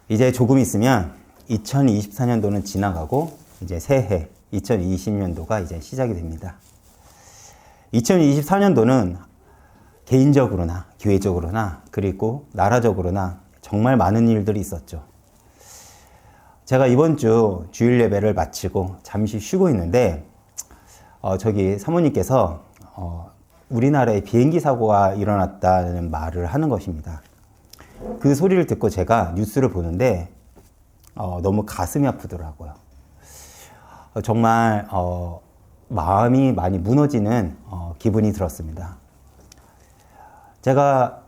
이제 조금 있으면 2024년도는 지나가고 이제 새해 2020년도가 이제 시작이 됩니다. 2024년도는 개인적으로나 교회적으로나 그리고 나라적으로나 정말 많은 일들이 있었죠. 제가 이번 주 주일 예배를 마치고 잠시 쉬고 있는데 저기 사모님께서 우리나라에 비행기 사고가 일어났다는 말을 하는 것입니다. 그 소리를 듣고 제가 뉴스를 보는데 너무 가슴이 아프더라고요. 정말 마음이 많이 무너지는 기분이 들었습니다. 제가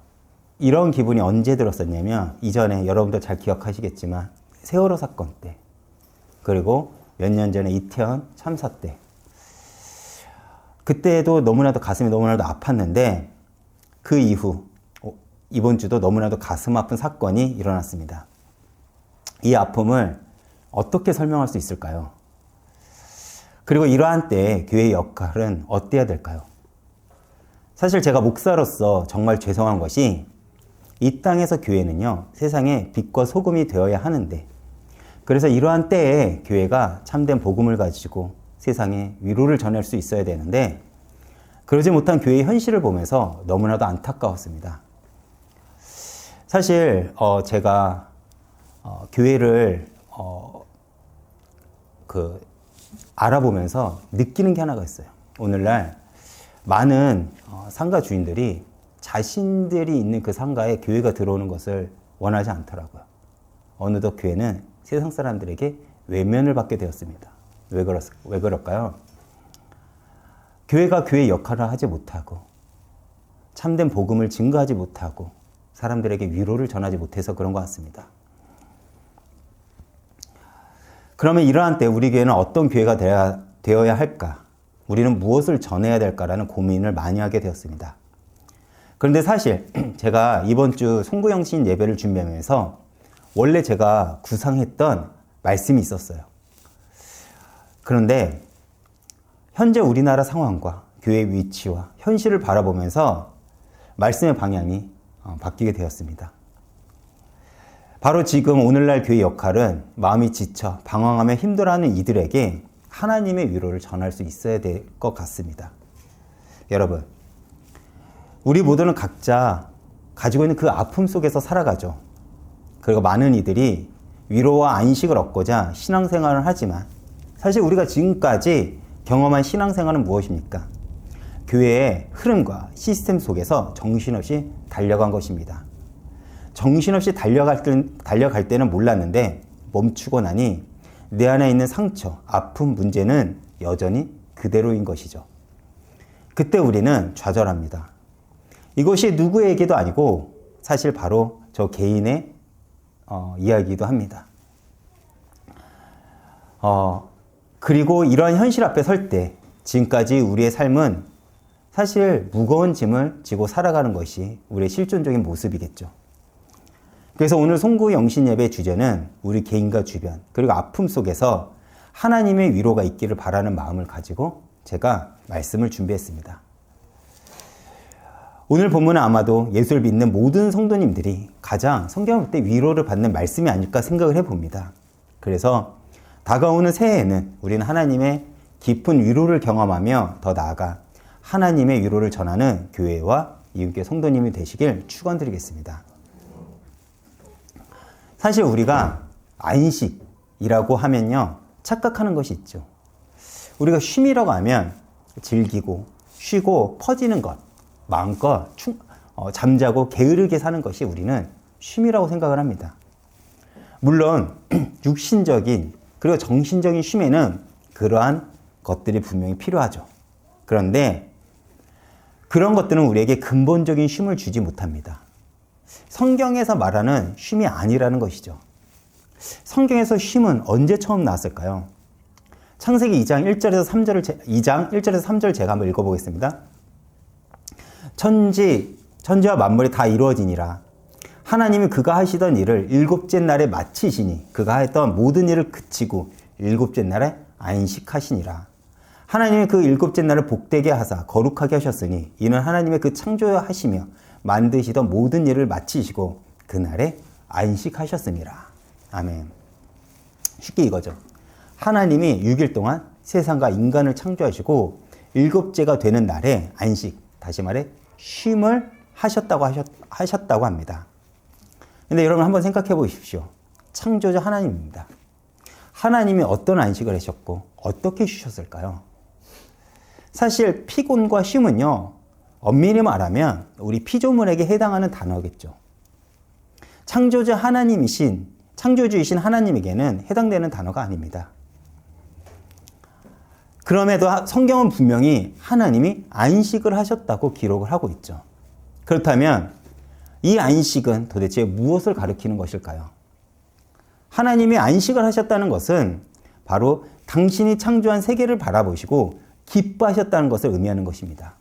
이런 기분이 언제 들었었냐면 이전에 여러분도 잘 기억하시겠지만 세월호 사건 때 그리고 몇 년 전에 이태원 참사 때 그때도 너무나도 가슴이 너무나도 아팠는데 그 이후 이번 주도 너무나도 가슴 아픈 사건이 일어났습니다. 이 아픔을 어떻게 설명할 수 있을까요? 그리고 이러한 때 교회의 역할은 어때야 될까요? 사실 제가 목사로서 정말 죄송한 것이 이 땅에서 교회는요, 세상에 빛과 소금이 되어야 하는데 그래서 이러한 때에 교회가 참된 복음을 가지고 세상에 위로를 전할 수 있어야 되는데 그러지 못한 교회의 현실을 보면서 너무나도 안타까웠습니다. 사실 제가 교회를 알아보면서 느끼는 게 하나가 있어요. 오늘날 많은 상가 주인들이 자신들이 있는 그 상가에 교회가 들어오는 것을 원하지 않더라고요. 어느덧 교회는 세상 사람들에게 외면을 받게 되었습니다. 왜 그럴까요? 교회가 교회의 역할을 하지 못하고 참된 복음을 증거하지 못하고 사람들에게 위로를 전하지 못해서 그런 것 같습니다. 그러면 이러한 때 우리 교회는 어떤 교회가 되어야 할까? 우리는 무엇을 전해야 될까라는 고민을 많이 하게 되었습니다. 그런데 사실 제가 이번 주 송구영신 예배를 준비하면서 원래 제가 구상했던 말씀이 있었어요. 그런데 현재 우리나라 상황과 교회의 위치와 현실을 바라보면서 말씀의 방향이 바뀌게 되었습니다. 바로 지금 오늘날 교회의 역할은 마음이 지쳐 방황하며 힘들어하는 이들에게 하나님의 위로를 전할 수 있어야 될 것 같습니다. 여러분, 우리 모두는 각자 가지고 있는 그 아픔 속에서 살아가죠. 그리고 많은 이들이 위로와 안식을 얻고자 신앙생활을 하지만 사실 우리가 지금까지 경험한 신앙생활은 무엇입니까? 교회의 흐름과 시스템 속에서 정신없이 달려간 것입니다. 정신없이 달려갈 때는 몰랐는데 멈추고 나니 내 안에 있는 상처, 아픔, 문제는 여전히 그대로인 것이죠. 그때 우리는 좌절합니다. 이것이 누구에게도 아니고 사실 바로 저 개인의 이야기이기도 합니다. 그리고 이러한 현실 앞에 설 때 지금까지 우리의 삶은 사실 무거운 짐을 지고 살아가는 것이 우리의 실존적인 모습이겠죠. 그래서 오늘 송구 영신 예배 주제는 우리 개인과 주변 그리고 아픔 속에서 하나님의 위로가 있기를 바라는 마음을 가지고 제가 말씀을 준비했습니다. 오늘 본문은 아마도 예수를 믿는 모든 성도님들이 가장 성경을 볼 때 위로를 받는 말씀이 아닐까 생각을 해봅니다. 그래서 다가오는 새해에는 우리는 하나님의 깊은 위로를 경험하며 더 나아가 하나님의 위로를 전하는 교회와 이웃교회 성도님이 되시길 축원드리겠습니다. 사실 우리가 안식이라고 하면요, 착각하는 것이 있죠. 우리가 쉼이라고 하면 즐기고 쉬고 퍼지는 것, 마음껏 잠자고 게으르게 사는 것이 우리는 쉼이라고 생각을 합니다. 물론 육신적인 그리고 정신적인 쉼에는 그러한 것들이 분명히 필요하죠. 그런데 그런 것들은 우리에게 근본적인 쉼을 주지 못합니다. 성경에서 말하는 쉼이 아니라는 것이죠. 성경에서 쉼은 언제 처음 나왔을까요? 창세기 2장 1절에서 3절 제가 한번 읽어보겠습니다. 천지와 만물이 다 이루어지니라. 하나님이 그가 하시던 일을 일곱째 날에 마치시니 그가 했던 모든 일을 그치고 일곱째 날에 안식하시니라. 하나님이 그 일곱째 날을 복되게 하사 거룩하게 하셨으니 이는 하나님의 그 창조하시며 만드시던 모든 일을 마치시고 그날에 안식하셨음이라. 아멘. 쉽게 이거죠. 하나님이 6일 동안 세상과 인간을 창조하시고 일곱째가 되는 날에 안식, 다시 말해 쉼을 하셨다고 합니다. 근데 여러분 한번 생각해 보십시오. 창조주 하나님입니다. 하나님이 어떤 안식을 하셨고 어떻게 쉬셨을까요? 사실 피곤과 쉼은요, 엄밀히 말하면 우리 피조물에게 해당하는 단어겠죠. 창조주이신 하나님에게는 해당되는 단어가 아닙니다. 그럼에도 성경은 분명히 하나님이 안식을 하셨다고 기록을 하고 있죠. 그렇다면 이 안식은 도대체 무엇을 가리키는 것일까요? 하나님이 안식을 하셨다는 것은 바로 당신이 창조한 세계를 바라보시고 기뻐하셨다는 것을 의미하는 것입니다.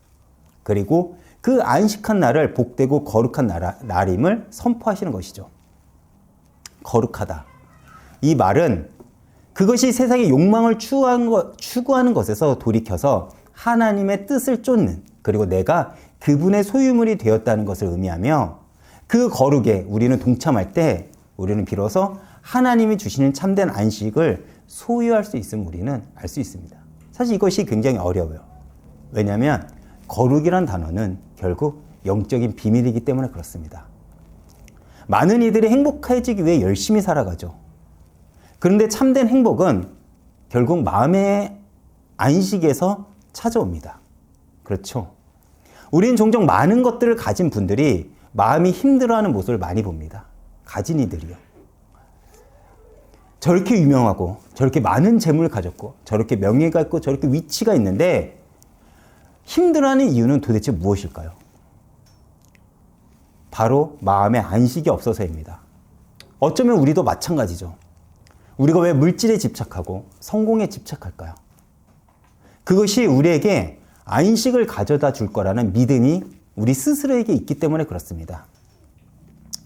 그리고 그 안식한 날을 복되고 거룩한 날임을 선포하시는 것이죠. 거룩하다. 이 말은 그것이 세상의 욕망을 추구하는 것에서 돌이켜서 하나님의 뜻을 쫓는, 그리고 내가 그분의 소유물이 되었다는 것을 의미하며, 그 거룩에 우리는 동참할 때 우리는 비로소 하나님이 주시는 참된 안식을 소유할 수 있음을 우리는 알 수 있습니다. 사실 이것이 굉장히 어려워요. 왜냐하면 거룩이란 단어는 결국 영적인 비밀이기 때문에 그렇습니다. 많은 이들이 행복해지기 위해 열심히 살아가죠. 그런데 참된 행복은 결국 마음의 안식에서 찾아옵니다. 그렇죠? 우리는 종종 많은 것들을 가진 분들이 마음이 힘들어하는 모습을 많이 봅니다. 가진 이들이요. 저렇게 유명하고 저렇게 많은 재물을 가졌고 저렇게 명예가 있고 저렇게 위치가 있는데 힘들어하는 이유는 도대체 무엇일까요? 바로 마음의 안식이 없어서입니다. 어쩌면 우리도 마찬가지죠. 우리가 왜 물질에 집착하고 성공에 집착할까요? 그것이 우리에게 안식을 가져다 줄 거라는 믿음이 우리 스스로에게 있기 때문에 그렇습니다.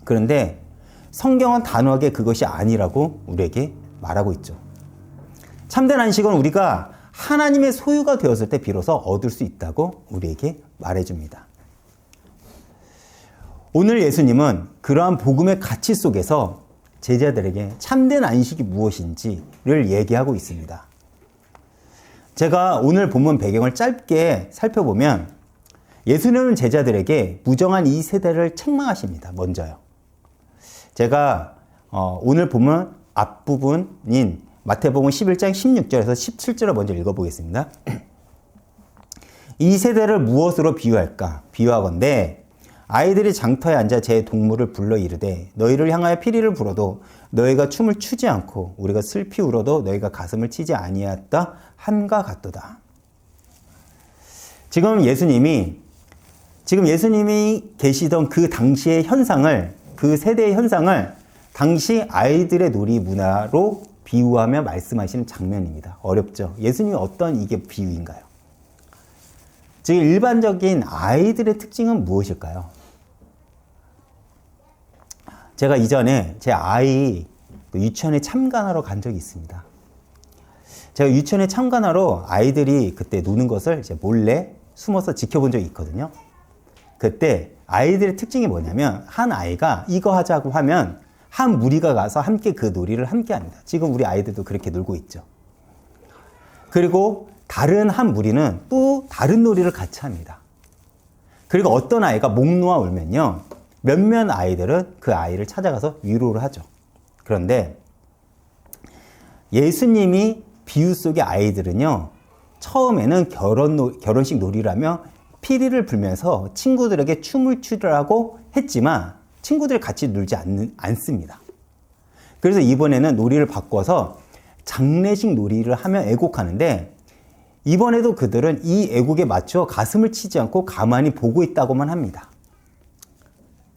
그런데 성경은 단호하게 그것이 아니라고 우리에게 말하고 있죠. 참된 안식은 우리가 하나님의 소유가 되었을 때 비로소 얻을 수 있다고 우리에게 말해줍니다. 오늘 예수님은 그러한 복음의 가치 속에서 제자들에게 참된 안식이 무엇인지를 얘기하고 있습니다. 제가 오늘 본문 배경을 짧게 살펴보면 예수님은 제자들에게 무정한 이 세대를 책망하십니다. 먼저요. 제가 오늘 본문 앞부분인 마태복음 11장 16절에서 17절을 먼저 읽어보겠습니다. 이 세대를 무엇으로 비유할까? 비유하건대 아이들이 장터에 앉아 제 동물을 불러 이르되 너희를 향하여 피리를 불어도 너희가 춤을 추지 않고 우리가 슬피 울어도 너희가 가슴을 치지 아니하였다 함과 같도다. 지금 예수님이 계시던 그 당시의 현상을, 그 세대의 현상을 당시 아이들의 놀이 문화로 비유하며 말씀하시는 장면입니다. 어렵죠? 예수님이 어떤 이게 비유인가요? 즉 일반적인 아이들의 특징은 무엇일까요? 제가 이전에 제 아이 유치원에 참관하러 간 적이 있습니다. 제가 유치원에 참관하러 아이들이 그때 노는 것을 이제 몰래 숨어서 지켜본 적이 있거든요. 그때 아이들의 특징이 뭐냐면 한 아이가 이거 하자고 하면 한 무리가 가서 함께 그 놀이를 함께 합니다. 지금 우리 아이들도 그렇게 놀고 있죠. 그리고 다른 한 무리는 또 다른 놀이를 같이 합니다. 그리고 어떤 아이가 목 놓아 울면요, 몇몇 아이들은 그 아이를 찾아가서 위로를 하죠. 그런데 예수님이 비유 속의 아이들은요, 처음에는 결혼식 놀이라며 피리를 불면서 친구들에게 춤을 추라고 했지만 친구들 같이 놀지 않습니다. 그래서 이번에는 놀이를 바꿔서 장례식 놀이를 하며 애곡하는데, 이번에도 그들은 이 애곡에 맞춰 가슴을 치지 않고 가만히 보고 있다고만 합니다.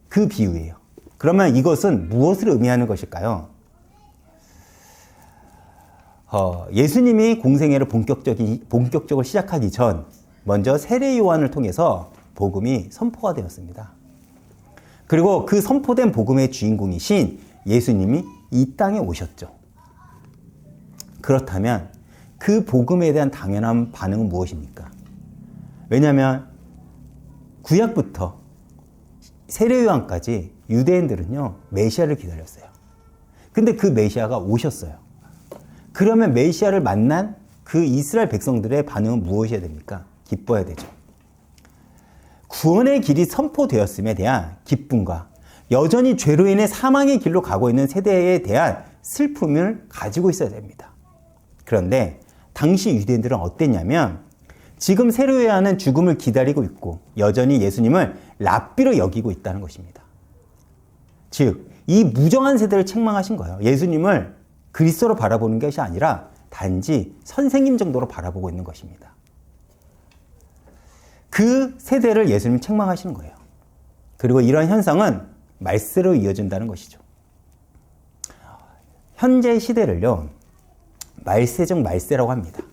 그 비유예요. 그러면 이것은 무엇을 의미하는 것일까요? 예수님이 공생애를 본격적으로 시작하기 전 먼저 세례 요한을 통해서 복음이 선포가 되었습니다. 그리고 그 선포된 복음의 주인공이신 예수님이 이 땅에 오셨죠. 그렇다면 그 복음에 대한 당연한 반응은 무엇입니까? 왜냐하면 구약부터 세례요한까지 유대인들은요, 메시아를 기다렸어요. 근데 그 메시아가 오셨어요. 그러면 메시아를 만난 그 이스라엘 백성들의 반응은 무엇이어야 됩니까? 기뻐야 되죠. 구원의 길이 선포되었음에 대한 기쁨과 여전히 죄로 인해 사망의 길로 가고 있는 세대에 대한 슬픔을 가지고 있어야 됩니다. 그런데 당시 유대인들은 어땠냐면 지금 세례 요한은 죽음을 기다리고 있고 여전히 예수님을 랍비로 여기고 있다는 것입니다. 즉, 이 무정한 세대를 책망하신 거예요. 예수님을 그리스도로 바라보는 것이 아니라 단지 선생님 정도로 바라보고 있는 것입니다. 그 세대를 예수님이 책망하시는 거예요. 그리고 이런 현상은 말세로 이어진다는 것이죠. 현재 시대를요, 말세적 말세라고 합니다.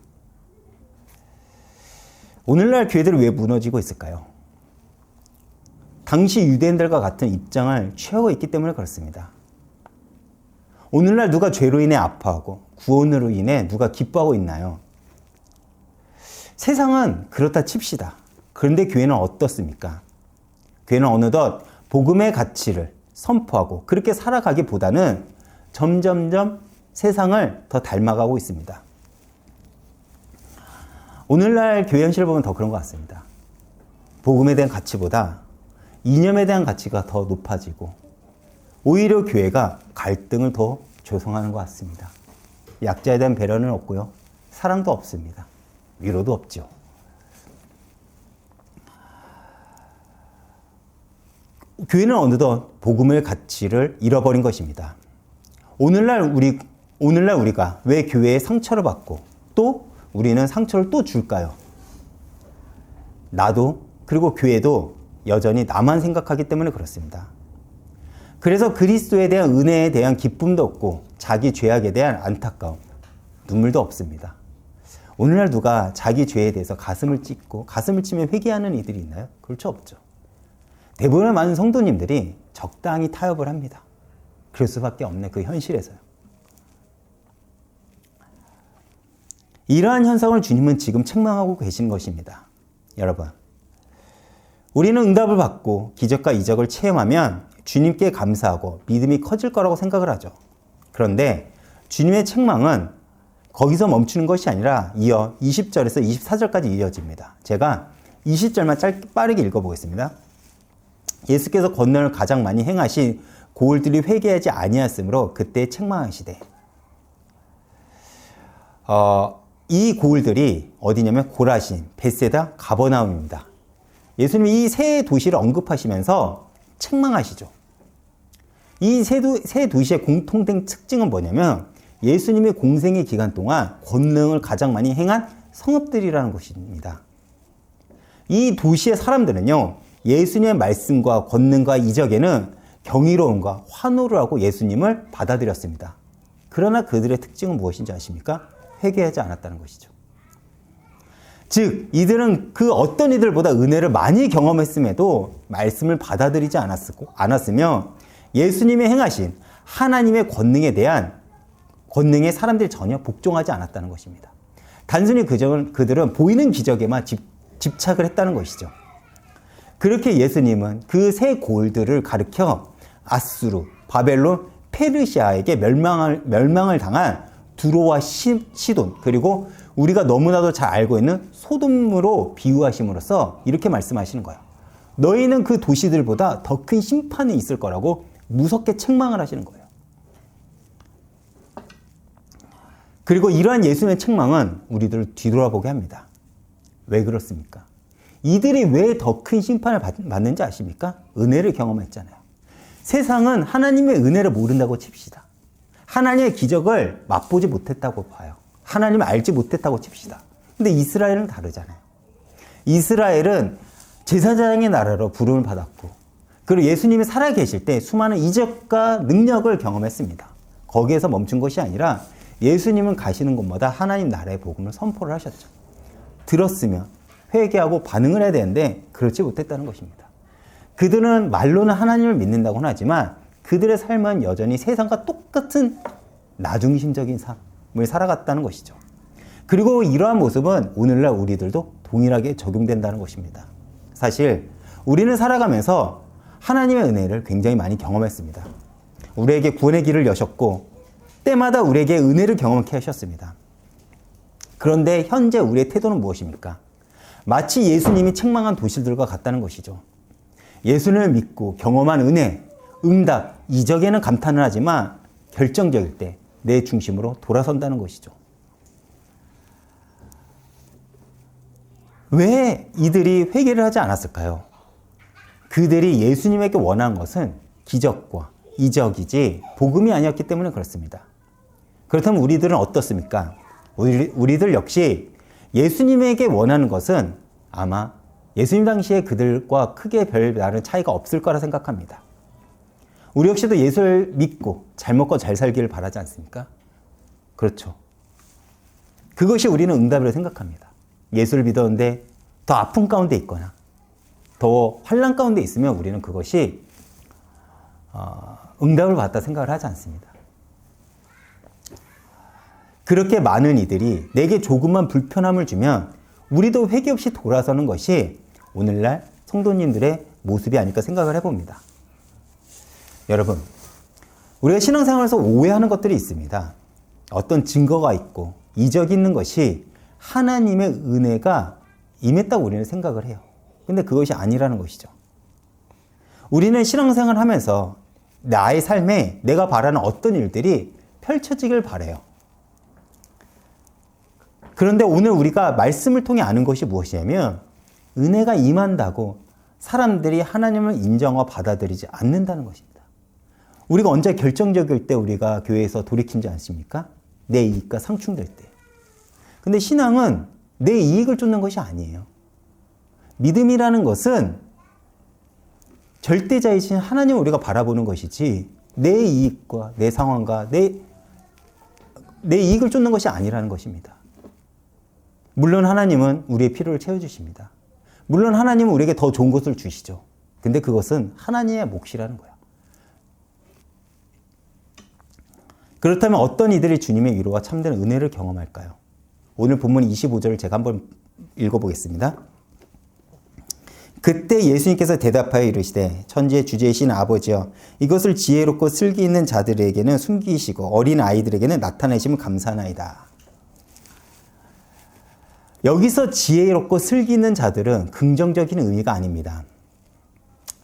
오늘날 교회들이 왜 무너지고 있을까요? 당시 유대인들과 같은 입장을 취하고 있기 때문에 그렇습니다. 오늘날 누가 죄로 인해 아파하고 구원으로 인해 누가 기뻐하고 있나요? 세상은 그렇다 칩시다. 그런데 교회는 어떻습니까? 교회는 어느덧 복음의 가치를 선포하고 그렇게 살아가기보다는 점점점 세상을 더 닮아가고 있습니다. 오늘날 교회 현실을 보면 더 그런 것 같습니다. 복음에 대한 가치보다 이념에 대한 가치가 더 높아지고 오히려 교회가 갈등을 더 조성하는 것 같습니다. 약자에 대한 배려는 없고요. 사랑도 없습니다. 위로도 없죠. 교회는 어느덧 복음의 가치를 잃어버린 것입니다. 오늘날 우리가 왜 교회에 상처를 받고 또 우리는 상처를 또 줄까요? 나도 그리고 교회도 여전히 나만 생각하기 때문에 그렇습니다. 그래서 그리스도에 대한 은혜에 대한 기쁨도 없고 자기 죄악에 대한 안타까움, 눈물도 없습니다. 오늘날 누가 자기 죄에 대해서 가슴을 찢고 가슴을 치며 회개하는 이들이 있나요? 그렇죠, 없죠. 대부분의 많은 성도님들이 적당히 타협을 합니다. 그럴 수밖에 없네, 그 현실에서요. 이러한 현상을 주님은 지금 책망하고 계신 것입니다. 여러분, 우리는 응답을 받고 기적과 이적을 체험하면 주님께 감사하고 믿음이 커질 거라고 생각을 하죠. 그런데 주님의 책망은 거기서 멈추는 것이 아니라 이어 20절에서 24절까지 이어집니다. 제가 20절만 빠르게 읽어보겠습니다. 예수께서 권능을 가장 많이 행하신 고을들이 회개하지 아니하였으므로 그때 책망하시되. 이 고을들이 어디냐면 고라신, 벳세다, 가버나움입니다. 예수님이 이 세 도시를 언급하시면서 책망하시죠. 이 세 도시의 공통된 특징은 뭐냐면 예수님의 공생의 기간 동안 권능을 가장 많이 행한 성읍들이라는 것입니다. 이 도시의 사람들은요, 예수님의 말씀과 권능과 이적에는 경이로움과 환호를 하고 예수님을 받아들였습니다. 그러나 그들의 특징은 무엇인지 아십니까? 회개하지 않았다는 것이죠. 즉, 이들은 그 어떤 이들보다 은혜를 많이 경험했음에도 말씀을 받아들이지 않았으며 예수님이 행하신 하나님의 권능에 사람들이 전혀 복종하지 않았다는 것입니다. 단순히 그들은 보이는 기적에만 집착을 했다는 것이죠. 그렇게 예수님은 그 세 고을들을 가리켜 아수르, 바벨론, 페르시아에게 멸망을 당한 두로와 시돈, 그리고 우리가 너무나도 잘 알고 있는 소돔으로 비유하심으로써 이렇게 말씀하시는 거예요. 너희는 그 도시들보다 더 큰 심판이 있을 거라고 무섭게 책망을 하시는 거예요. 그리고 이러한 예수님의 책망은 우리들을 뒤돌아보게 합니다. 왜 그렇습니까? 이들이 왜 더 큰 심판을 받는지 아십니까? 은혜를 경험했잖아요. 세상은 하나님의 은혜를 모른다고 칩시다. 하나님의 기적을 맛보지 못했다고 봐요. 하나님을 알지 못했다고 칩시다. 근데 이스라엘은 다르잖아요. 이스라엘은 제사장의 나라로 부름을 받았고, 그리고 예수님이 살아계실 때 수많은 이적과 능력을 경험했습니다. 거기에서 멈춘 것이 아니라 예수님은 가시는 곳마다 하나님 나라의 복음을 선포를 하셨죠. 들었으면 회개하고 반응을 해야 되는데 그렇지 못했다는 것입니다. 그들은 말로는 하나님을 믿는다고는 하지만 그들의 삶은 여전히 세상과 똑같은 나중심적인 삶을 살아갔다는 것이죠. 그리고 이러한 모습은 오늘날 우리들도 동일하게 적용된다는 것입니다. 사실 우리는 살아가면서 하나님의 은혜를 굉장히 많이 경험했습니다. 우리에게 구원의 길을 여셨고 때마다 우리에게 은혜를 경험케 하셨습니다. 그런데 현재 우리의 태도는 무엇입니까? 마치 예수님이 책망한 도시들과 같다는 것이죠. 예수님을 믿고 경험한 은혜, 응답, 이적에는 감탄을 하지만 결정적일 때 내 중심으로 돌아선다는 것이죠. 왜 이들이 회개를 하지 않았을까요? 그들이 예수님에게 원한 것은 기적과 이적이지 복음이 아니었기 때문에 그렇습니다. 그렇다면 우리들은 어떻습니까? 우리들 역시 예수님에게 원하는 것은 아마 예수님 당시에 그들과 크게 별다른 차이가 없을 거라 생각합니다. 우리 역시도 예수를 믿고 잘 먹고 잘 살기를 바라지 않습니까? 그렇죠. 그것이 우리는 응답이라고 생각합니다. 예수를 믿었는데 더 아픔 가운데 있거나 더 환난 가운데 있으면 우리는 그것이 응답을 받았다 생각을 하지 않습니다. 그렇게 많은 이들이 내게 조금만 불편함을 주면 우리도 회개 없이 돌아서는 것이 오늘날 성도님들의 모습이 아닐까 생각을 해봅니다. 여러분, 우리가 신앙생활에서 오해하는 것들이 있습니다. 어떤 증거가 있고 이적이 있는 것이 하나님의 은혜가 임했다고 우리는 생각을 해요. 근데 그것이 아니라는 것이죠. 우리는 신앙생활을 하면서 나의 삶에 내가 바라는 어떤 일들이 펼쳐지길 바라요. 그런데 오늘 우리가 말씀을 통해 아는 것이 무엇이냐면 은혜가 임한다고 사람들이 하나님을 인정하고 받아들이지 않는다는 것입니다. 우리가 언제 결정적일 때 우리가 교회에서 돌이키지 않습니까? 내 이익과 상충될 때. 근데 신앙은 내 이익을 쫓는 것이 아니에요. 믿음이라는 것은 절대자이신 하나님을 우리가 바라보는 것이지 내 이익과 내 상황과 내 이익을 쫓는 것이 아니라는 것입니다. 물론 하나님은 우리의 필요를 채워주십니다. 물론 하나님은 우리에게 더 좋은 것을 주시죠. 근데 그것은 하나님의 몫이라는 거예요. 그렇다면 어떤 이들이 주님의 위로와 참된 은혜를 경험할까요? 오늘 본문 25절을 제가 한번 읽어보겠습니다. 그때 예수님께서 대답하여 이르시되 천지의 주제이신 아버지여 이것을 지혜롭고 슬기 있는 자들에게는 숨기시고 어린 아이들에게는 나타내시면 감사하나이다. 여기서 지혜롭고 슬기 있는 자들은 긍정적인 의미가 아닙니다.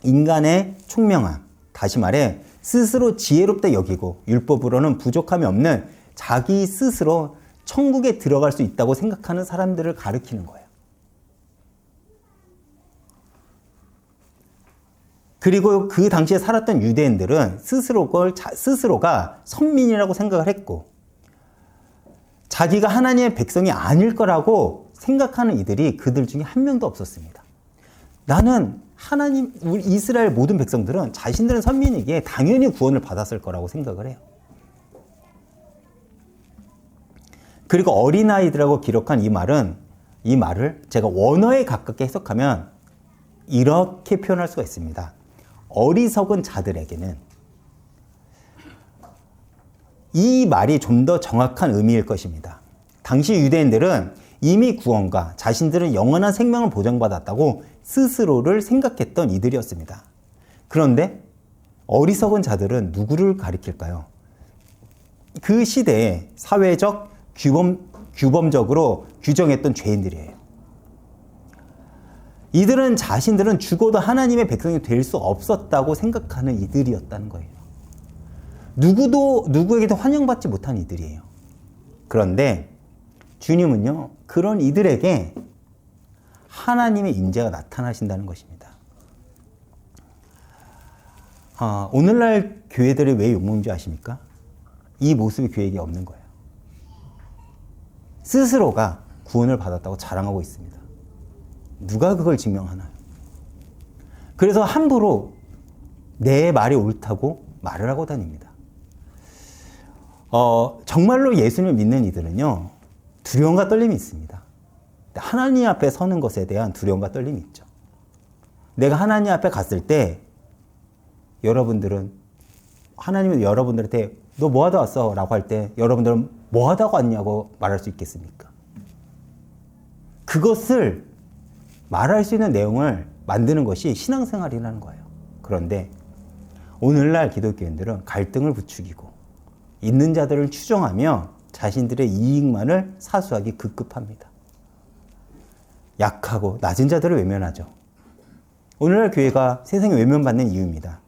인간의 총명함, 다시 말해 스스로 지혜롭다 여기고 율법으로는 부족함이 없는 자기 스스로 천국에 들어갈 수 있다고 생각하는 사람들을 가리키는 거예요. 그리고 그 당시에 살았던 유대인들은 스스로가 선민이라고 생각을 했고 자기가 하나님의 백성이 아닐 거라고 생각하는 이들이 그들 중에 한 명도 없었습니다. 나는 우리 이스라엘 모든 백성들은 자신들은 선민이기에 당연히 구원을 받았을 거라고 생각을 해요. 그리고 어린아이들하고 기록한 이 말을 제가 원어에 가깝게 해석하면 이렇게 표현할 수가 있습니다. 어리석은 자들에게는 이 말이 좀 더 정확한 의미일 것입니다. 당시 유대인들은 이미 구원과 자신들은 영원한 생명을 보장받았다고 스스로를 생각했던 이들이었습니다. 그런데 어리석은 자들은 누구를 가리킬까요? 그 시대에 사회적 규범적으로 규정했던 죄인들이에요. 이들은 자신들은 죽어도 하나님의 백성이 될 수 없었다고 생각하는 이들이었다는 거예요. 누구에게도 환영받지 못한 이들이에요. 그런데 주님은요, 그런 이들에게 하나님의 임재가 나타나신다는 것입니다. 오늘날 교회들이 왜 욕먹는지 아십니까? 이 모습이 교회에게 없는 거예요. 스스로가 구원을 받았다고 자랑하고 있습니다. 누가 그걸 증명하나요? 그래서 함부로 내 말이 옳다고 말을 하고 다닙니다. 정말로 예수님을 믿는 이들은요, 두려움과 떨림이 있습니다. 하나님 앞에 서는 것에 대한 두려움과 떨림이 있죠. 내가 하나님 앞에 갔을 때 여러분들은 하나님이 여러분들한테 너 뭐 하다 왔어? 라고 할 때 여러분들은 뭐 하다가 왔냐고 말할 수 있겠습니까? 그것을 말할 수 있는 내용을 만드는 것이 신앙생활이라는 거예요. 그런데 오늘날 기독교인들은 갈등을 부추기고 있는 자들을 추종하며 자신들의 이익만을 사수하기 급급합니다. 약하고 낮은 자들을 외면하죠. 오늘날 교회가 세상에 외면받는 이유입니다.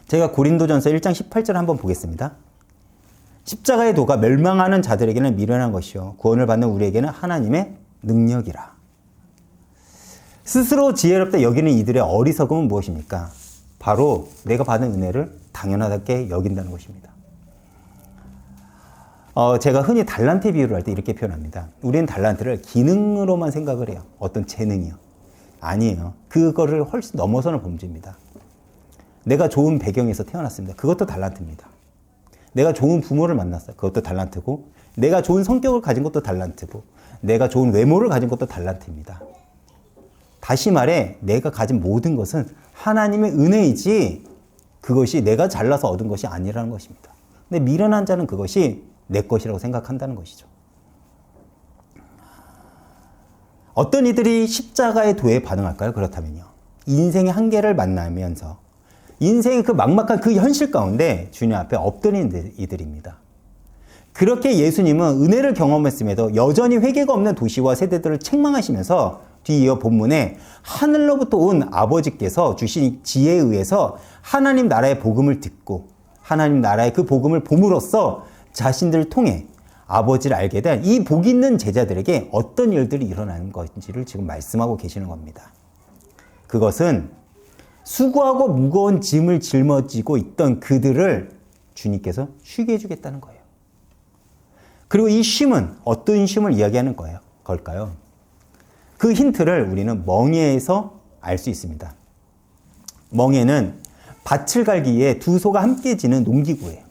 제가 고린도전서 1장 18절 한번 보겠습니다. 십자가의 도가 멸망하는 자들에게는 미련한 것이요 구원을 받는 우리에게는 하나님의 능력이라. 스스로 지혜롭다 여기는 이들의 어리석음은 무엇입니까? 바로 내가 받은 은혜를 당연하게 여긴다는 것입니다. 제가 흔히 달란트 비유를 할 때 이렇게 표현합니다. 우리는 달란트를 기능으로만 생각을 해요. 어떤 재능이요. 아니에요. 그거를 훨씬 넘어서는 범주입니다. 내가 좋은 배경에서 태어났습니다. 그것도 달란트입니다. 내가 좋은 부모를 만났어요. 그것도 달란트고, 내가 좋은 성격을 가진 것도 달란트고, 내가 좋은 외모를 가진 것도 달란트입니다. 다시 말해 내가 가진 모든 것은 하나님의 은혜이지 그것이 내가 잘나서 얻은 것이 아니라는 것입니다. 근데 미련한 자는 그것이 내 것이라고 생각한다는 것이죠. 어떤 이들이 십자가의 도에 반응할까요? 그렇다면요. 인생의 한계를 만나면서 인생의 그 막막한 그 현실 가운데 주님 앞에 엎드린 이들입니다. 그렇게 예수님은 은혜를 경험했음에도 여전히 회개가 없는 도시와 세대들을 책망하시면서 뒤이어 본문에 하늘로부터 온 아버지께서 주신 지혜에 의해서 하나님 나라의 복음을 듣고 하나님 나라의 그 복음을 봄으로써 자신들을 통해 아버지를 알게 된 이 복 있는 제자들에게 어떤 일들이 일어나는 것인지를 지금 말씀하고 계시는 겁니다. 그것은 수고하고 무거운 짐을 짊어지고 있던 그들을 주님께서 쉬게 해주겠다는 거예요. 그리고 이 쉼은 어떤 쉼을 이야기하는 걸까요? 그 힌트를 우리는 멍에에서 알 수 있습니다. 멍에는 밭을 갈기 위해 두 소가 함께 지는 농기구예요.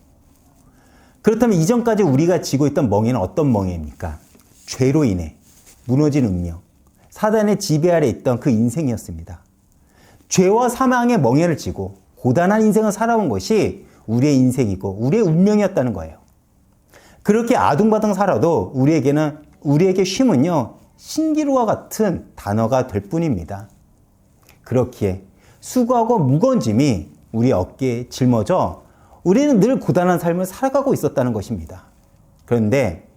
그렇다면 이전까지 우리가 지고 있던 멍에는 어떤 멍에입니까? 죄로 인해 무너진 운명, 사단의 지배 아래 있던 그 인생이었습니다. 죄와 사망의 멍에를 지고 고단한 인생을 살아온 것이 우리의 인생이고 우리의 운명이었다는 거예요. 그렇게 아둥바둥 살아도 우리에게 쉼은요, 신기루와 같은 단어가 될 뿐입니다. 그렇기에 수고하고 무거운 짐이 우리 어깨에 짊어져 우리는 늘 고단한 삶을 살아가고 있었다는 것입니다. 그런데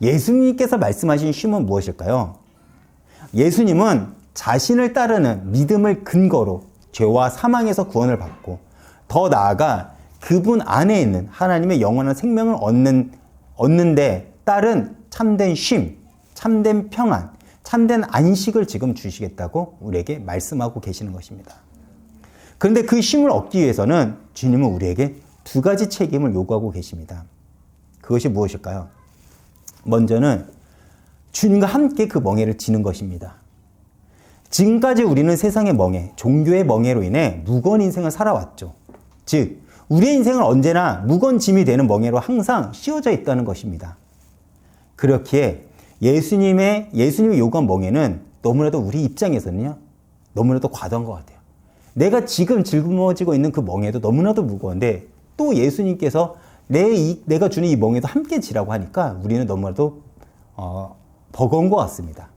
예수님께서 말씀하신 쉼은 무엇일까요? 예수님은 자신을 따르는 믿음을 근거로 죄와 사망에서 구원을 받고 더 나아가 그분 안에 있는 하나님의 영원한 생명을 얻는데 따른 참된 쉼, 참된 평안, 참된 안식을 지금 주시겠다고 우리에게 말씀하고 계시는 것입니다. 그런데 그 쉼을 얻기 위해서는 주님은 우리에게 두 가지 책임을 요구하고 계십니다. 그것이 무엇일까요? 먼저는 주님과 함께 그 멍에를 지는 것입니다. 지금까지 우리는 세상의 멍에, 종교의 멍에로 인해 무거운 인생을 살아왔죠. 즉, 우리의 인생은 언제나 무거운 짐이 되는 멍에로 항상 씌워져 있다는 것입니다. 그렇기에 예수님이 요구한 멍에는 너무나도 우리 입장에서는요, 너무나도 과도한 것 같아요. 내가 지금 짊어지고 있는 그 멍에도 너무나도 무거운데 또 예수님께서 내가 주는 이 멍에도 함께 지라고 하니까 우리는 너무나도 버거운 것 같습니다.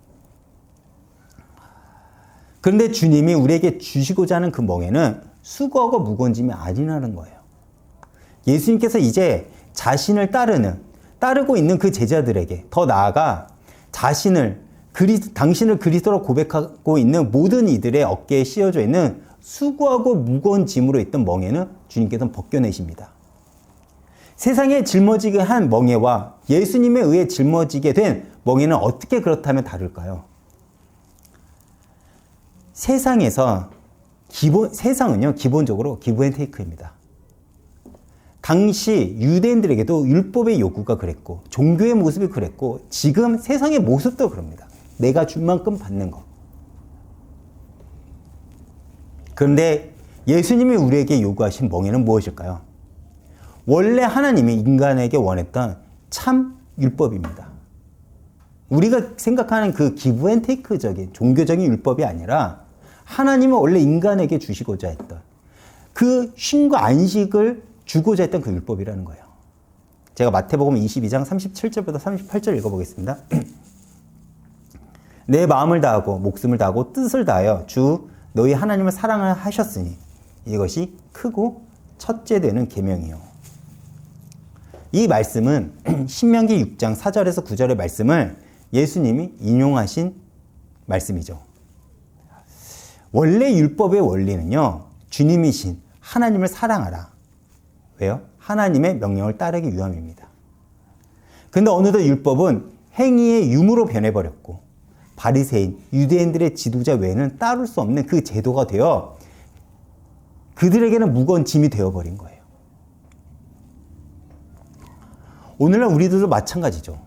그런데 주님이 우리에게 주시고자 하는 그 멍에는 수고하고 무거운 짐이 아니라는 거예요. 예수님께서 이제 자신을 따르고 있는 그 제자들에게 더 나아가 당신을 그리스도로 고백하고 있는 모든 이들의 어깨에 씌워져 있는 수고하고 무거운 짐으로 있던 멍에는 주님께서는 벗겨내십니다. 세상에 짊어지게 한 멍에와 예수님에 의해 짊어지게 된 멍에는 어떻게 그렇다면 다를까요? 세상은요, 기본적으로 기브 앤 테이크입니다. 당시 유대인들에게도 율법의 요구가 그랬고, 종교의 모습이 그랬고, 지금 세상의 모습도 그럽니다. 내가 준 만큼 받는 것. 그런데 예수님이 우리에게 요구하신 멍에는 무엇일까요? 원래 하나님이 인간에게 원했던 참 율법입니다. 우리가 생각하는 그 기브 앤 테이크적인 종교적인 율법이 아니라 하나님은 원래 인간에게 주시고자 했던 그 쉼과 안식을 주고자 했던 그 율법이라는 거예요. 제가 마태복음 22장 37절부터 38절 읽어보겠습니다. 내 마음을 다하고 목숨을 다하고 뜻을 다하여 주 너희 하나님을 사랑을 하셨으니 이것이 크고 첫째 되는 계명이요. 이 말씀은 신명기 6장 4절에서 9절의 말씀을 예수님이 인용하신 말씀이죠. 원래 율법의 원리는요, 주님이신 하나님을 사랑하라. 왜요? 하나님의 명령을 따르기 위함입니다. 근데 어느덧 율법은 행위의 유무로 변해버렸고 바리새인, 유대인들의 지도자 외에는 따를 수 없는 그 제도가 되어 그들에게는 무거운 짐이 되어버린 거예요. 오늘날 우리들도 마찬가지죠.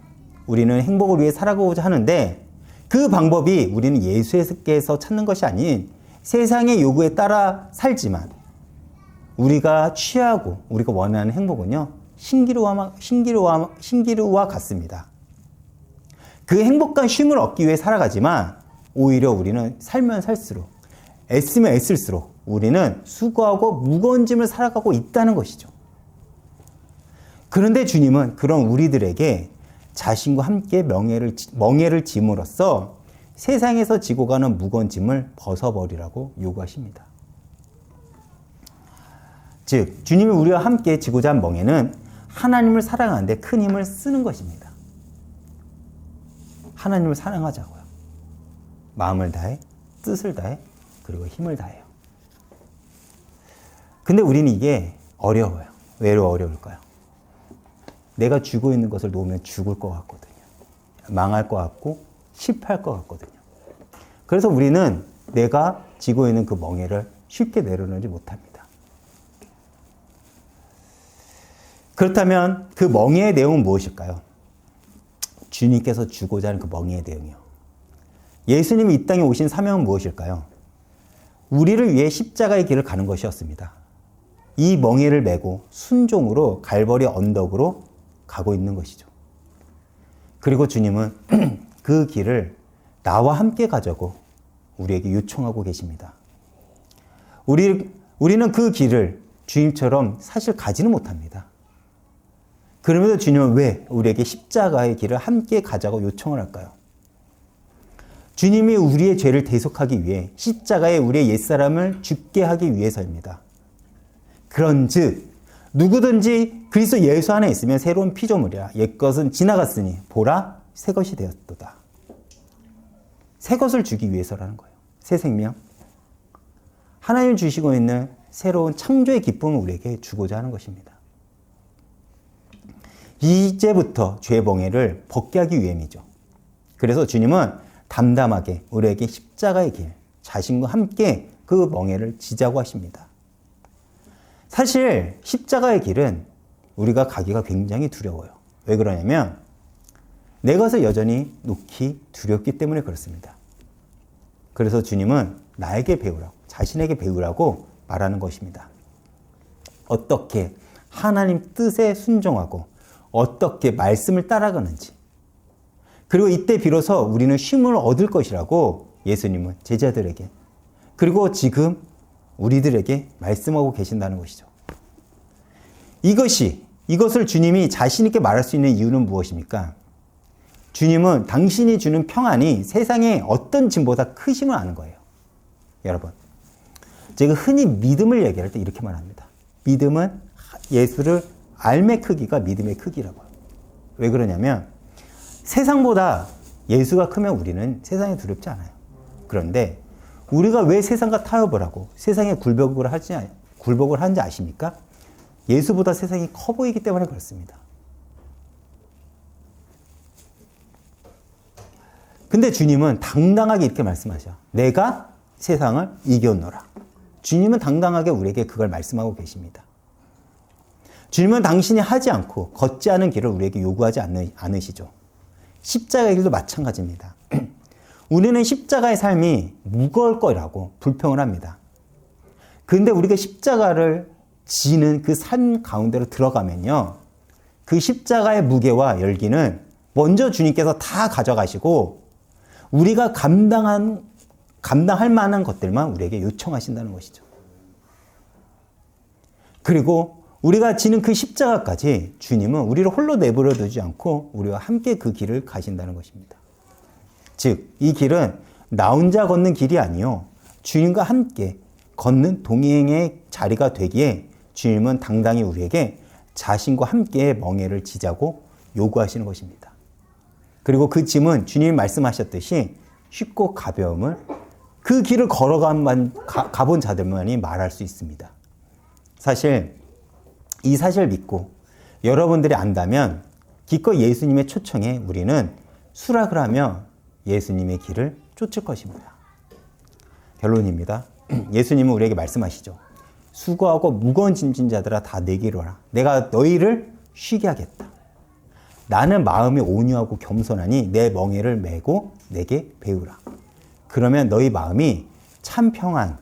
우리는 행복을 위해 살아가고자 하는데 그 방법이 우리는 예수께서 찾는 것이 아닌 세상의 요구에 따라 살지만 우리가 취하고 우리가 원하는 행복은요, 신기루와 같습니다. 그 행복과 쉼을 얻기 위해 살아가지만 오히려 우리는 살면 살수록, 애쓰면 애쓸수록 우리는 수고하고 무거운 짐을 살아가고 있다는 것이죠. 그런데 주님은 그런 우리들에게 자신과 함께 멍에를 짐으로써 세상에서 지고 가는 무거운 짐을 벗어버리라고 요구하십니다. 즉, 주님이 우리와 함께 지고자 한 멍에는 하나님을 사랑하는데 큰 힘을 쓰는 것입니다. 하나님을 사랑하자고요. 마음을 다해, 뜻을 다해, 그리고 힘을 다해요. 근데 우리는 이게 어려워요. 왜 어려울까요? 내가 쥐고 있는 것을 놓으면 죽을 것 같거든요. 망할 것 같고 실패할 것 같거든요. 그래서 우리는 내가 쥐고 있는 그 멍에를 쉽게 내려놓지 못합니다. 그렇다면 그 멍에의 내용은 무엇일까요? 주님께서 주고자 하는 그 멍에의 내용이요. 예수님이 이 땅에 오신 사명은 무엇일까요? 우리를 위해 십자가의 길을 가는 것이었습니다. 이 멍에를 메고 순종으로 갈보리 언덕으로 가고 있는 것이죠. 그리고 주님은 그 길을 나와 함께 가자고 우리에게 요청하고 계십니다. 우리는 그 길을 주님처럼 사실 가지는 못합니다. 그러면서 주님은 왜 우리에게 십자가의 길을 함께 가자고 요청을 할까요? 주님이 우리의 죄를 대속하기 위해 십자가에 우리의 옛사람을 죽게 하기 위해서입니다. 그런즉 누구든지 그리스도 예수 안에 있으면 새로운 피조물이라. 옛것은 지나갔으니 보라 새 것이 되었도다. 새 것을 주기 위해서라는 거예요. 새 생명. 하나님 주시고 있는 새로운 창조의 기쁨을 우리에게 주고자 하는 것입니다. 이제부터 죄의 멍에를 벗게 하기 위함이죠. 그래서 주님은 담담하게 우리에게 십자가의 길, 자신과 함께 그 멍에를 지자고 하십니다. 사실 십자가의 길은 우리가 가기가 굉장히 두려워요. 왜 그러냐면 내 것을 여전히 놓기 두렵기 때문에 그렇습니다. 그래서 주님은 나에게 배우라고, 자신에게 배우라고 말하는 것입니다. 어떻게 하나님 뜻에 순종하고 어떻게 말씀을 따라가는지, 그리고 이때 비로소 우리는 쉼을 얻을 것이라고 예수님은 제자들에게, 그리고 지금 우리들에게 말씀하고 계신다는 것이죠. 이것을 주님이 자신 있게 말할 수 있는 이유는 무엇입니까? 주님은 당신이 주는 평안이 세상의 어떤 짐보다 크심을 아는 거예요. 여러분, 제가 흔히 믿음을 얘기할 때 이렇게 말합니다. 믿음은 예수를 알의 크기가 믿음의 크기라고요. 왜 그러냐면 세상보다 예수가 크면 우리는 세상에 두렵지 않아요. 그런데 우리가 왜 세상과 타협을 하고 세상에 굴복을 하는지 아십니까? 예수보다 세상이 커 보이기 때문에 그렇습니다. 근데 주님은 당당하게 이렇게 말씀하셔. 내가 세상을 이겼노라. 주님은 당당하게 우리에게 그걸 말씀하고 계십니다. 주님은 당신이 하지 않고 걷지 않은 길을 우리에게 요구하지 않으시죠. 십자가의 길도 마찬가지입니다. 우리는 십자가의 삶이 무거울 거라고 불평을 합니다. 그런데 우리가 십자가를 지는 그 산 가운데로 들어가면요, 그 십자가의 무게와 열기는 먼저 주님께서 다 가져가시고 우리가 감당할 만한 것들만 우리에게 요청하신다는 것이죠. 그리고 우리가 지는 그 십자가까지 주님은 우리를 홀로 내버려 두지 않고 우리와 함께 그 길을 가신다는 것입니다. 즉, 이 길은 나 혼자 걷는 길이 아니요, 주님과 함께 걷는 동행의 자리가 되기에 주님은 당당히 우리에게 자신과 함께 멍에를 지자고 요구하시는 것입니다. 그리고 그 짐은 주님이 말씀하셨듯이 쉽고 가벼움을 그 길을 가본 자들만이 말할 수 있습니다. 사실 이 사실을 믿고 여러분들이 안다면 기꺼이 예수님의 초청에 우리는 수락을 하며 예수님의 길을 쫓을 것입니다. 결론입니다. 예수님은 우리에게 말씀하시죠. 수고하고 무거운 짐진 자들아 다 내게로 와라. 내가 너희를 쉬게 하겠다. 나는 마음이 온유하고 겸손하니 내 멍에를 메고 내게 배우라. 그러면 너희 마음이 참 평안,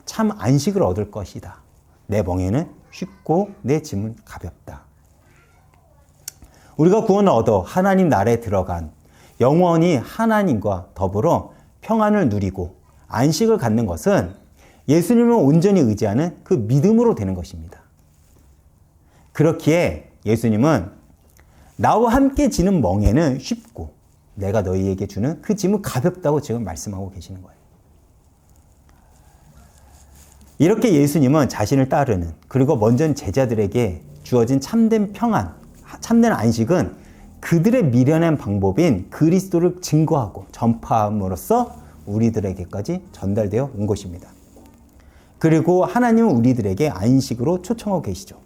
참 안식을 얻을 것이다. 내 멍에는 쉽고 내 짐은 가볍다. 우리가 구원을 얻어 하나님 나라에 들어간 영원히 하나님과 더불어 평안을 누리고 안식을 갖는 것은 예수님을 온전히 의지하는 그 믿음으로 되는 것입니다. 그렇기에 예수님은 나와 함께 지는 멍에는 쉽고 내가 너희에게 주는 그 짐은 가볍다고 지금 말씀하고 계시는 거예요. 이렇게 예수님은 자신을 따르는 그리고 먼저 제자들에게 주어진 참된 평안, 참된 안식은 그들의 미련한 방법인 그리스도를 증거하고 전파함으로써 우리들에게까지 전달되어 온 것입니다. 그리고 하나님은 우리들에게 안식으로 초청하고 계시죠.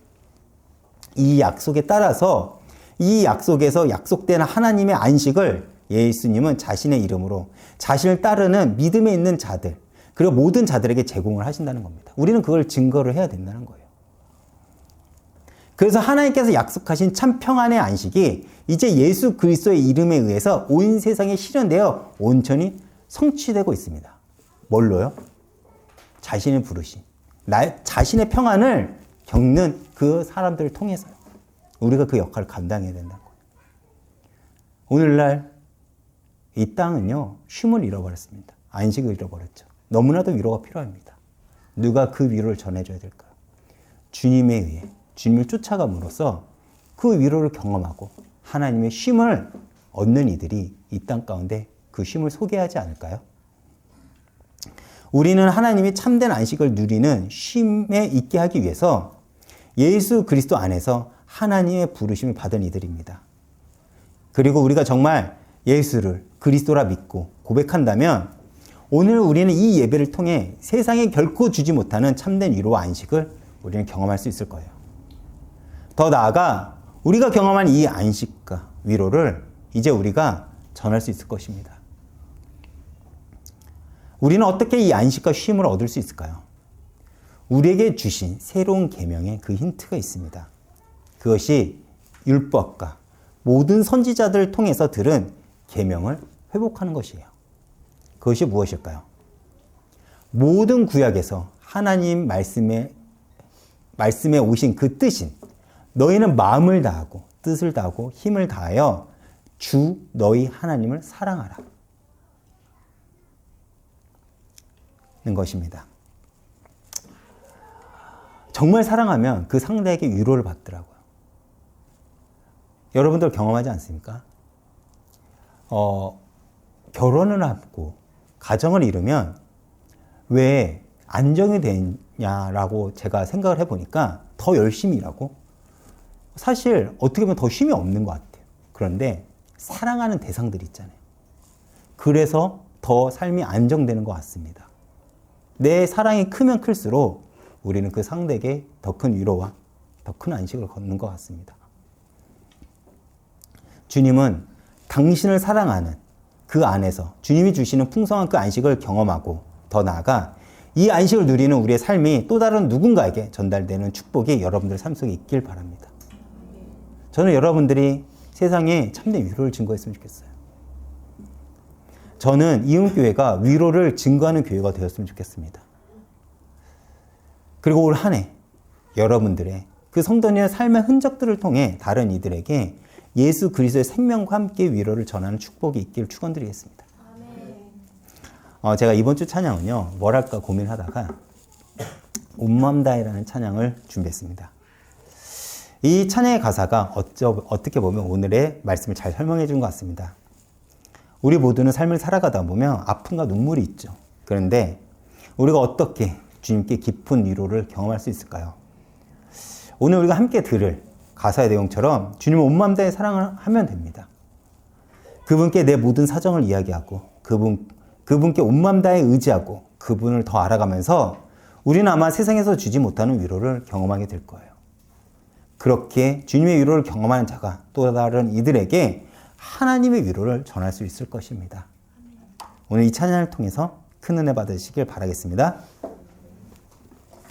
이 약속에 따라서 이 약속에서 약속된 하나님의 안식을 예수님은 자신의 이름으로 자신을 따르는 믿음에 있는 자들 그리고 모든 자들에게 제공을 하신다는 겁니다. 우리는 그걸 증거를 해야 된다는 거예요. 그래서 하나님께서 약속하신 참 평안의 안식이 이제 예수 그리스도의 이름에 의해서 온 세상에 실현되어 온전히 성취되고 있습니다. 뭘로요? 자신을 부르신 자신의 평안을 겪는 그 사람들을 통해서요. 우리가 그 역할을 감당해야 된다는 거예요. 오늘날 이 땅은요, 쉼을 잃어버렸습니다. 안식을 잃어버렸죠. 너무나도 위로가 필요합니다. 누가 그 위로를 전해줘야 될까요? 주님에 의해 주님을 쫓아감으로써 그 위로를 경험하고 하나님의 쉼을 얻는 이들이 이 땅 가운데 그 쉼을 소개하지 않을까요? 우리는 하나님이 참된 안식을 누리는 쉼에 있게 하기 위해서 예수 그리스도 안에서 하나님의 부르심을 받은 이들입니다. 그리고 우리가 정말 예수를 그리스도라 믿고 고백한다면 오늘 우리는 이 예배를 통해 세상에 결코 주지 못하는 참된 위로와 안식을 우리는 경험할 수 있을 거예요. 더 나아가 우리가 경험한 이 안식과 위로를 이제 우리가 전할 수 있을 것입니다. 우리는 어떻게 이 안식과 쉼을 얻을 수 있을까요? 우리에게 주신 새로운 계명에 그 힌트가 있습니다. 그것이 율법과 모든 선지자들을 통해서 들은 계명을 회복하는 것이에요. 그것이 무엇일까요? 모든 구약에서 하나님 말씀에 오신 그 뜻인 너희는 마음을 다하고 뜻을 다하고 힘을 다하여 주 너희 하나님을 사랑하라 는 것입니다. 정말 사랑하면 그 상대에게 위로를 받더라고요. 여러분들 경험하지 않습니까? 결혼을 하고 가정을 이루면 왜 안정이 되냐라고 제가 생각을 해보니까 더 열심히 일하고 사실 어떻게 보면 더 쉼이 없는 것 같아요. 그런데 사랑하는 대상들이 있잖아요. 그래서 더 삶이 안정되는 것 같습니다. 내 사랑이 크면 클수록 우리는 그 상대에게 더 큰 위로와 더 큰 안식을 걷는 것 같습니다. 주님은 당신을 사랑하는 그 안에서 주님이 주시는 풍성한 그 안식을 경험하고 더 나아가 이 안식을 누리는 우리의 삶이 또 다른 누군가에게 전달되는 축복이 여러분들 삶 속에 있길 바랍니다. 저는 여러분들이 세상에 참된 위로를 증거했으면 좋겠어요. 저는 이음교회가 위로를 증거하는 교회가 되었으면 좋겠습니다. 그리고 올 한 해 여러분들의 그 성도님의 삶의 흔적들을 통해 다른 이들에게 예수 그리스도의 생명과 함께 위로를 전하는 축복이 있기를 축원드리겠습니다. 제가 이번 주 찬양은요, 뭘 할까 고민하다가 온 마음 다해라는 찬양을 준비했습니다. 이 찬양의 가사가 어떻게 보면 오늘의 말씀을 잘 설명해 준 것 같습니다. 우리 모두는 삶을 살아가다 보면 아픔과 눈물이 있죠. 그런데 우리가 어떻게 주님께 깊은 위로를 경험할 수 있을까요? 오늘 우리가 함께 들을 가사의 내용처럼 주님을 온 마음 다해 사랑을 하면 됩니다. 그분께 내 모든 사정을 이야기하고 그분께 온 마음 다해 의지하고 그분을 더 알아가면서 우리는 아마 세상에서 주지 못하는 위로를 경험하게 될 거예요. 그렇게 주님의 위로를 경험하는 자가 또 다른 이들에게 하나님의 위로를 전할 수 있을 것입니다. 오늘 이 찬양을 통해서 큰 은혜 받으시길 바라겠습니다.